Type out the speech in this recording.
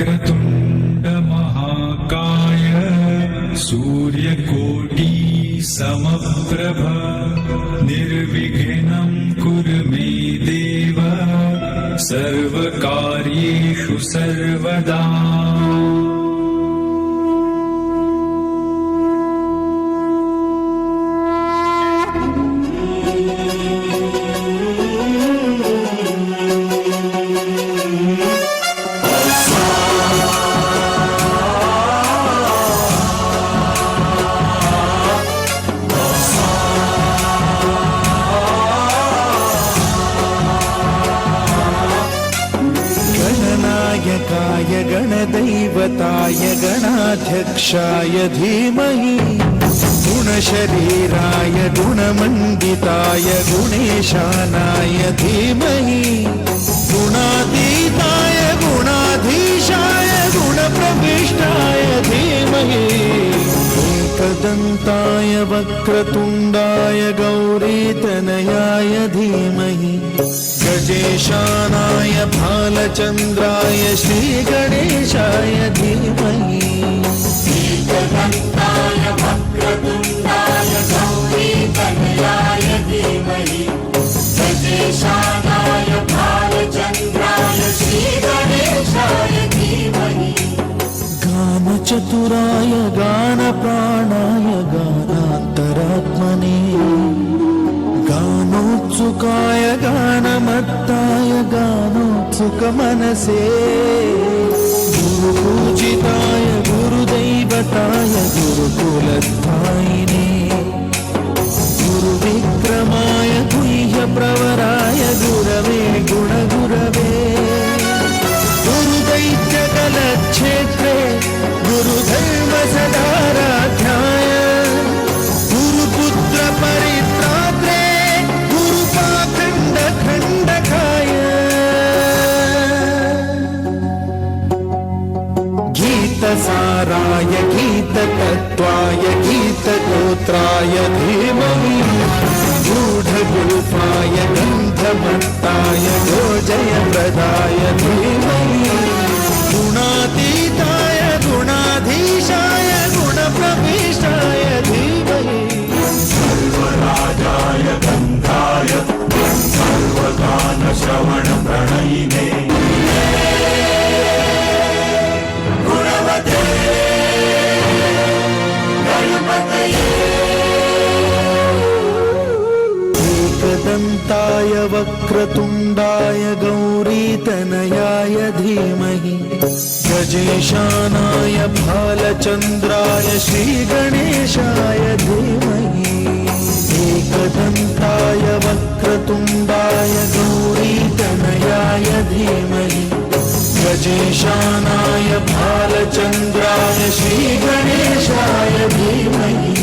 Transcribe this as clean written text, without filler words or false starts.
वक्रतुण्ड महाकाय सूर्यकोटि समप्रभ निर्विघ्नं कुरु मे देव सर्वकार्येषु सर्वदा। गणनायकाय गणदैवताय गणाध्यक्षाय धीमहि गुणशरीराय गुणमण्डिताय गुणेशानाय धीमहि गुणातीताय गुणाधीशाय गुणप्रविष्टाय धीमहि एकदन्ताय वक्रतुण्डाय गौरीतनयाय धीमहि गजेशानाय भालचन्द्राय श्रीगणेशाय धीमहि एकदन्ताय वक्रतुण्डाय गौरीतनयाय धीमहि गजेशानाय भालचन्द्राय श्रीगणेशाय धीमहि गानचतुराय गानप्राणाय गानान्तरात्मने गानोत्सुकाय गानमत्ताय गानोत्सुकमनसे गुरुपूजिताय गुरुदैवताय गुरुकुलस्थायिने गुरुविक्रमाय गुह्यप्रवराय गुरवे गुणगुरवे गुरुदैत्यकलक्षेत्रे गुरुधर्मसदाराध्याय गुरुपुत्रपरित्रात्रे गुरुपाखण्डखण्डकाय गीतसाराय गीततत्त्वाय गीतगोत्राय धीमहि गूढगुल्फाय गन्धमत्ताय गोजयप्रदाय धीमहि गुणातीताय गुणाधीशाय गुणप्रविष्टाय धीमहि सर्वराजाय गन्धाय सर्वगानश्रवणप्रणयिने गुणवते गणपतये एकदन्ताय वक्रतुण्डाय गौरीतनयाय धीमहि गजेशानाय भालचन्द्राय श्रीगणेशाय धीमहि एकदन्ताय वक्रतुण्डाय गौरीतनयाय धीमहि गजेशानाय भालचन्द्राय श्रीगणेशाय धीमहि